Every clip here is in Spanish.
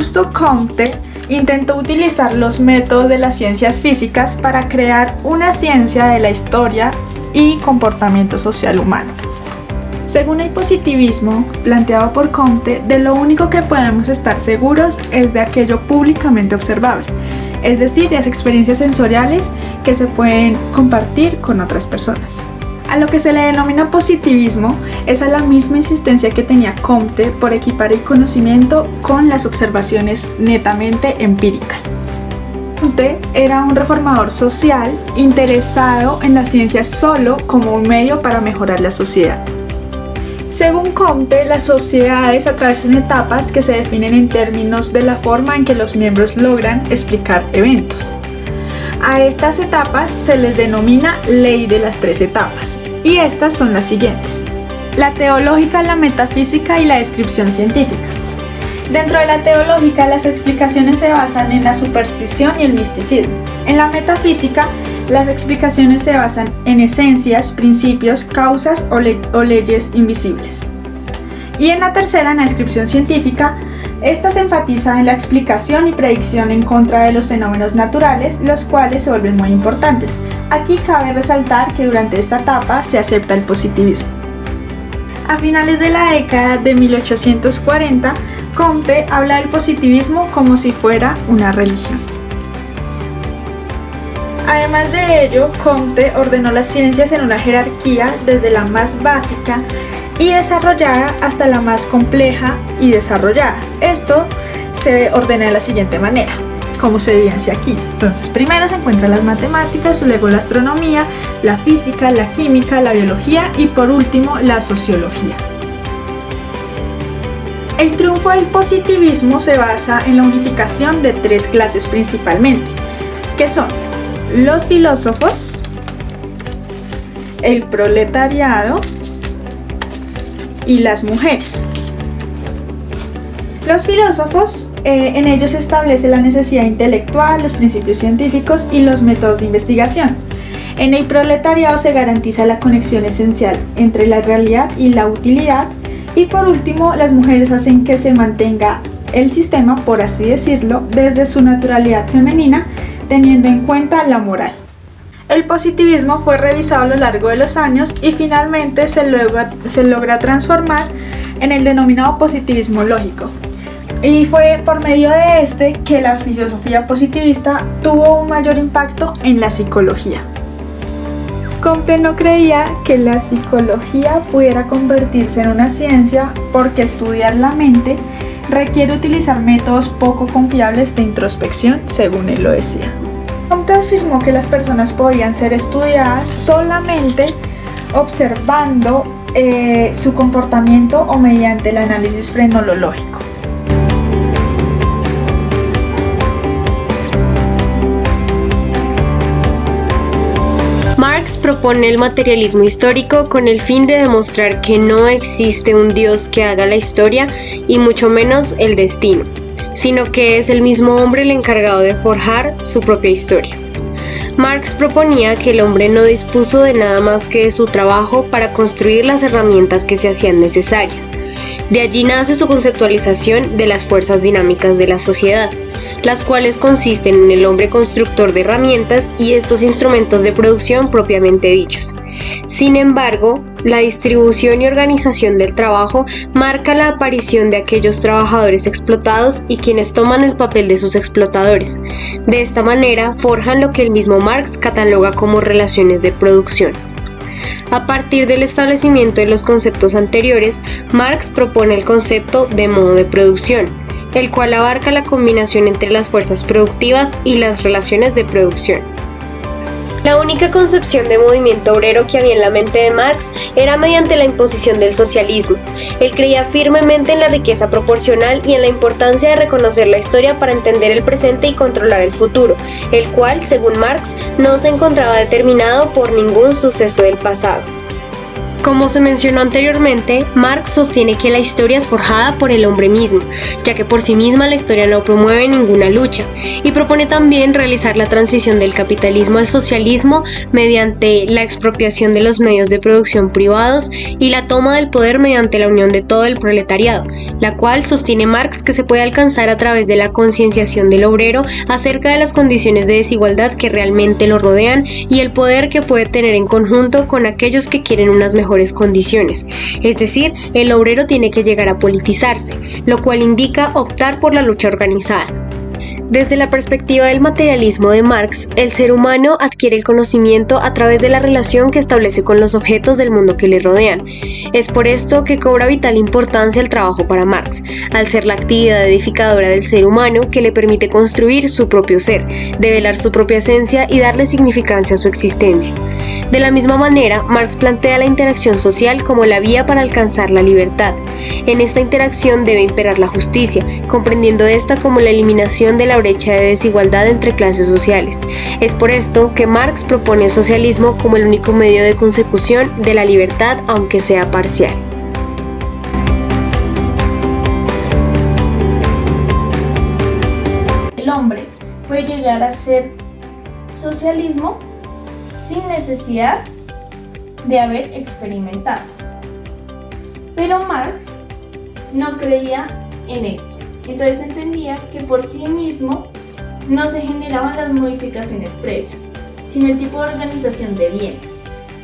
Augusto Comte intentó utilizar los métodos de las ciencias físicas para crear una ciencia de la historia y comportamiento social humano. Según el positivismo planteado por Comte, de lo único que podemos estar seguros es de aquello públicamente observable, es decir, las experiencias sensoriales que se pueden compartir con otras personas. A lo que se le denomina positivismo es a la misma insistencia que tenía Comte por equipar el conocimiento con las observaciones netamente empíricas. Comte era un reformador social interesado en la ciencia solo como un medio para mejorar la sociedad. Según Comte, las sociedades atraviesan etapas que se definen en términos de la forma en que los miembros logran explicar eventos. A estas etapas se les denomina ley de las 3 etapas, y estas son las siguientes: la teológica, la metafísica y la descripción científica. Dentro de la teológica, las explicaciones se basan en la superstición y el misticismo. En la metafísica, las explicaciones se basan en esencias, principios, causas o leyes invisibles. Y en la tercera, en la descripción científica, esta se enfatiza en la explicación y predicción en contra de los fenómenos naturales, los cuales se vuelven muy importantes. Aquí cabe resaltar que durante esta etapa se acepta el positivismo. A finales de la década de 1840, Comte habla del positivismo como si fuera una religión. Además de ello, Comte ordenó las ciencias en una jerarquía desde la más básica y desarrollada hasta la más compleja y desarrollada. Esto se ordena de la siguiente manera, como se evidencia aquí. Entonces, primero se encuentran las matemáticas, luego la astronomía, la física, la química, la biología y por último la sociología. El triunfo del positivismo se basa en la unificación de 3 clases principalmente, que son los filósofos, el proletariado y las mujeres. Los filósofos, en ellos se establece la necesidad intelectual, los principios científicos y los métodos de investigación. En el proletariado se garantiza la conexión esencial entre la realidad y la utilidad. Y por último, las mujeres hacen que se mantenga el sistema, por así decirlo, desde su naturalidad femenina, teniendo en cuenta la moral. El positivismo fue revisado a lo largo de los años y finalmente se logra transformar en el denominado positivismo lógico. Y fue por medio de este que la filosofía positivista tuvo un mayor impacto en la psicología. Comte no creía que la psicología pudiera convertirse en una ciencia porque estudiar la mente requiere utilizar métodos poco confiables de introspección, según él lo decía. Comte afirmó que las personas podían ser estudiadas solamente observando su comportamiento o mediante el análisis fenomenológico. Marx propone el materialismo histórico con el fin de demostrar que no existe un Dios que haga la historia y mucho menos el destino, sino que es el mismo hombre el encargado de forjar su propia historia. Marx proponía que el hombre no dispuso de nada más que de su trabajo para construir las herramientas que se hacían necesarias. De allí nace su conceptualización de las fuerzas dinámicas de la sociedad, las cuales consisten en el hombre constructor de herramientas y estos instrumentos de producción propiamente dichos. Sin embargo, la distribución y organización del trabajo marca la aparición de aquellos trabajadores explotados y quienes toman el papel de sus explotadores. De esta manera, forjan lo que el mismo Marx cataloga como relaciones de producción. A partir del establecimiento de los conceptos anteriores, Marx propone el concepto de modo de producción, el cual abarca la combinación entre las fuerzas productivas y las relaciones de producción. La única concepción de movimiento obrero que había en la mente de Marx era mediante la imposición del socialismo. Él creía firmemente en la riqueza proporcional y en la importancia de reconocer la historia para entender el presente y controlar el futuro, el cual, según Marx, no se encontraba determinado por ningún suceso del pasado. Como se mencionó anteriormente, Marx sostiene que la historia es forjada por el hombre mismo, ya que por sí misma la historia no promueve ninguna lucha, y propone también realizar la transición del capitalismo al socialismo mediante la expropiación de los medios de producción privados y la toma del poder mediante la unión de todo el proletariado, la cual sostiene Marx que se puede alcanzar a través de la concienciación del obrero acerca de las condiciones de desigualdad que realmente lo rodean y el poder que puede tener en conjunto con aquellos que quieren unas mejores condiciones. Es decir, el obrero tiene que llegar a politizarse, lo cual indica optar por la lucha organizada. Desde la perspectiva del materialismo de Marx, el ser humano adquiere el conocimiento a través de la relación que establece con los objetos del mundo que le rodean. Es por esto que cobra vital importancia el trabajo para Marx, al ser la actividad edificadora del ser humano que le permite construir su propio ser, develar su propia esencia y darle significancia a su existencia. De la misma manera, Marx plantea la interacción social como la vía para alcanzar la libertad. En esta interacción debe imperar la justicia, comprendiendo esta como la eliminación de la brecha de desigualdad entre clases sociales. Es por esto que Marx propone el socialismo como el único medio de consecución de la libertad, aunque sea parcial. El hombre puede llegar a ser socialismo sin necesidad de haber experimentado. Pero Marx no creía en esto. Entonces entendía que por sí mismo no se generaban las modificaciones previas, sino el tipo de organización de bienes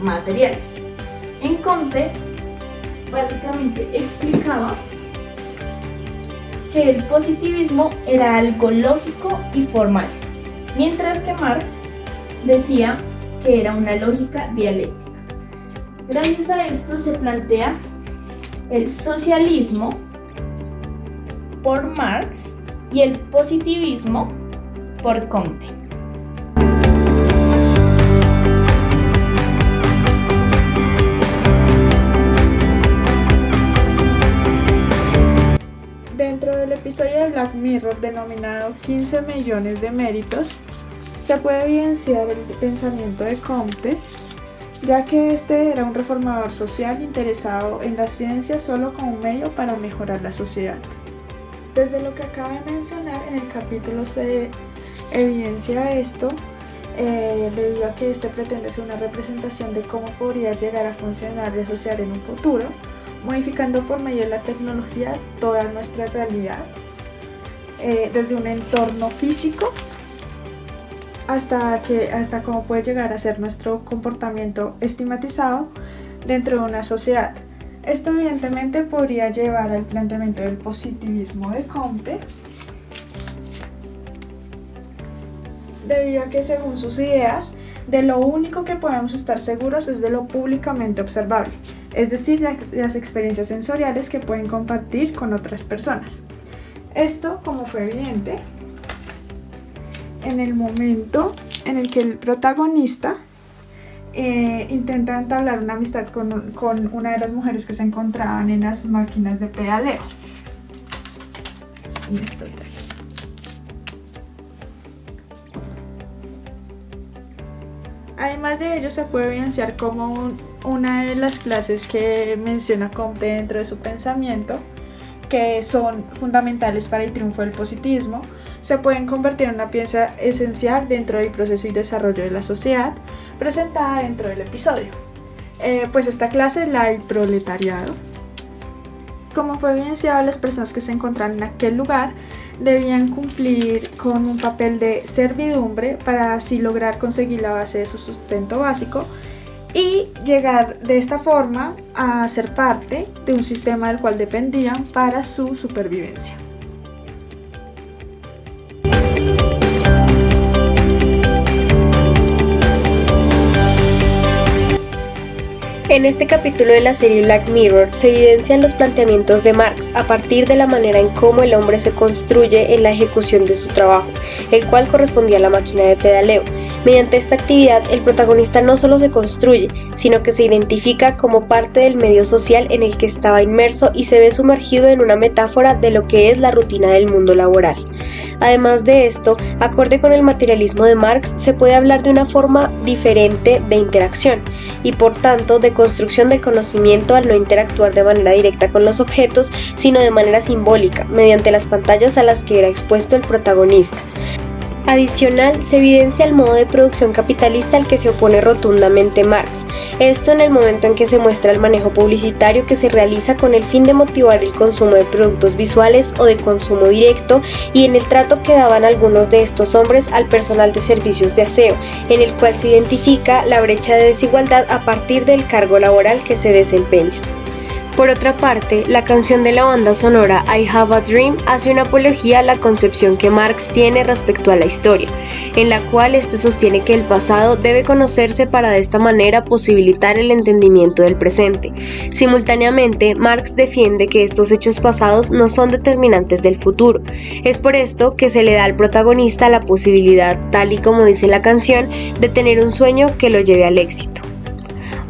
materiales. En Comte, básicamente explicaba que el positivismo era algo lógico y formal, mientras que Marx decía que era una lógica dialéctica. Gracias a esto se plantea el socialismo por Marx y el positivismo por Comte. Dentro del episodio de Black Mirror denominado 15 millones de méritos, se puede evidenciar el pensamiento de Comte, ya que este era un reformador social interesado en la ciencia solo como un medio para mejorar la sociedad. Desde lo que acabo de mencionar en el capítulo se evidencia esto, debido a que este pretende ser una representación de cómo podría llegar a funcionar y asociar en un futuro, modificando por medio de la tecnología toda nuestra realidad, desde un entorno físico hasta cómo puede llegar a ser nuestro comportamiento estigmatizado dentro de una sociedad. Esto evidentemente podría llevar al planteamiento del positivismo de Comte, debido a que según sus ideas, de lo único que podemos estar seguros es de lo públicamente observable, es decir, las experiencias sensoriales que pueden compartir con otras personas. Esto, como fue evidente, en el momento en el que el protagonista intenta entablar una amistad con una de las mujeres que se encontraban en las máquinas de pedaleo. Y esto de aquí. Además de ello, se puede evidenciar como una de las clases que menciona Comte dentro de su pensamiento, que son fundamentales para el triunfo del positivismo, se pueden convertir en una pieza esencial dentro del proceso y desarrollo de la sociedad, presentada dentro del episodio. Pues esta clase es la del proletariado. Como fue evidenciado, las personas que se encontraban en aquel lugar debían cumplir con un papel de servidumbre para así lograr conseguir la base de su sustento básico y llegar de esta forma a ser parte de un sistema del cual dependían para su supervivencia. En este capítulo de la serie Black Mirror se evidencian los planteamientos de Marx a partir de la manera en cómo el hombre se construye en la ejecución de su trabajo, el cual correspondía a la máquina de pedaleo. Mediante esta actividad, el protagonista no solo se construye, sino que se identifica como parte del medio social en el que estaba inmerso y se ve sumergido en una metáfora de lo que es la rutina del mundo laboral. Además de esto, acorde con el materialismo de Marx, se puede hablar de una forma diferente de interacción y por tanto de construcción del conocimiento al no interactuar de manera directa con los objetos, sino de manera simbólica, mediante las pantallas a las que era expuesto el protagonista. Adicional, se evidencia el modo de producción capitalista al que se opone rotundamente Marx, esto en el momento en que se muestra el manejo publicitario que se realiza con el fin de motivar el consumo de productos visuales o de consumo directo y en el trato que daban algunos de estos hombres al personal de servicios de aseo, en el cual se identifica la brecha de desigualdad a partir del cargo laboral que se desempeña. Por otra parte, la canción de la banda sonora I Have a Dream hace una apología a la concepción que Marx tiene respecto a la historia, en la cual este sostiene que el pasado debe conocerse para de esta manera posibilitar el entendimiento del presente. Simultáneamente, Marx defiende que estos hechos pasados no son determinantes del futuro. Es por esto que se le da al protagonista la posibilidad, tal y como dice la canción, de tener un sueño que lo lleve al éxito.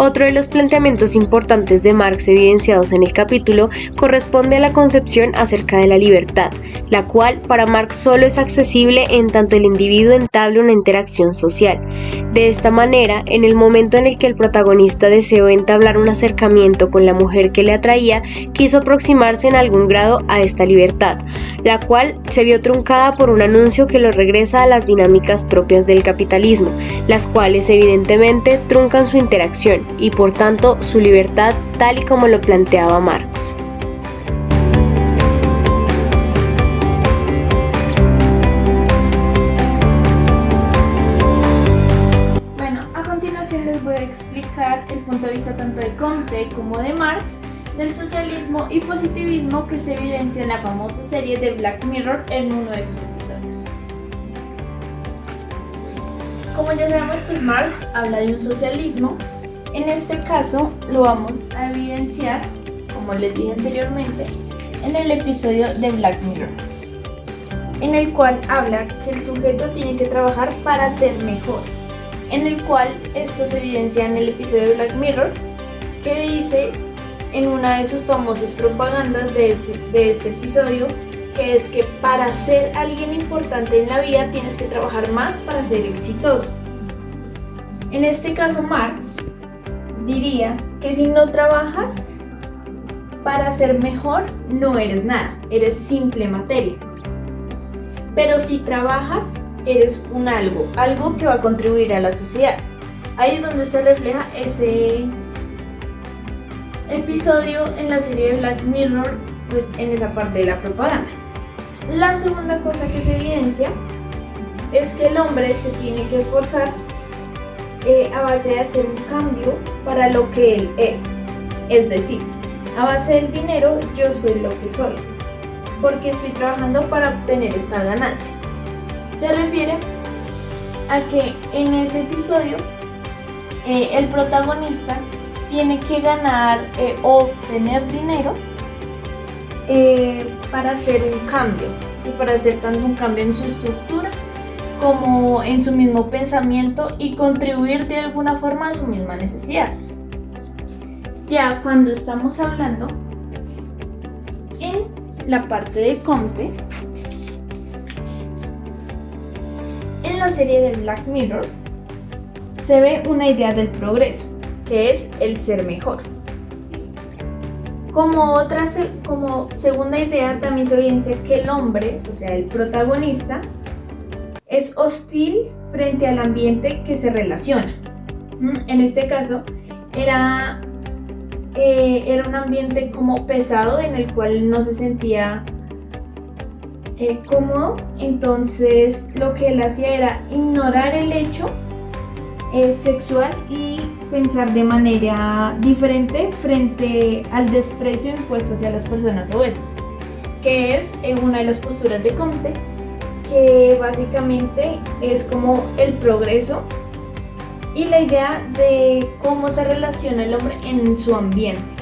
Otro de los planteamientos importantes de Marx evidenciados en el capítulo corresponde a la concepción acerca de la libertad, la cual para Marx solo es accesible en tanto el individuo entable una interacción social. De esta manera, en el momento en el que el protagonista deseó entablar un acercamiento con la mujer que le atraía, quiso aproximarse en algún grado a esta libertad, la cual se vio truncada por un anuncio que lo regresa a las dinámicas propias del capitalismo, las cuales evidentemente truncan su interacción y por tanto su libertad tal y como lo planteaba Marx. Bueno, a continuación les voy a explicar el punto de vista tanto de Comte como de Marx del socialismo y positivismo que se evidencia en la famosa serie de Black Mirror en uno de sus episodios. Como ya sabemos, pues Marx habla de un socialismo. En este caso lo vamos a evidenciar, como les dije anteriormente, en el episodio de Black Mirror, en el cual habla que el sujeto tiene que trabajar para ser mejor, en el cual esto se evidencia en el episodio de Black Mirror, que dice en una de sus famosas propagandas de este episodio, que es que para ser alguien importante en la vida tienes que trabajar más para ser exitoso. En este caso Marx diría que si no trabajas para ser mejor, no eres nada, eres simple materia. Pero si trabajas, eres un algo que va a contribuir a la sociedad. Ahí es donde se refleja ese episodio en la serie de Black Mirror, pues en esa parte de la propaganda. La segunda cosa que se evidencia es que el hombre se tiene que esforzar a base de hacer un cambio para lo que él es decir, a base del dinero yo soy lo que soy, porque estoy trabajando para obtener esta ganancia. Se refiere a que en ese episodio el protagonista tiene que ganar o obtener dinero para hacer un cambio, ¿sí? Para hacer tanto un cambio en su estructura como en su mismo pensamiento y contribuir de alguna forma a su misma necesidad. Ya cuando estamos hablando en la parte de Comte, en la serie de Black Mirror se ve una idea del progreso, que es el ser mejor. Como segunda idea también se evidencia que el hombre, o sea el protagonista, es hostil frente al ambiente que se relaciona. En este caso era un ambiente como pesado en el cual no se sentía cómodo, entonces lo que él hacía era ignorar el hecho sexual y pensar de manera diferente frente al desprecio impuesto hacia las personas obesas, que es una de las posturas de Comte, que básicamente es como el progreso y la idea de cómo se relaciona el hombre en su ambiente.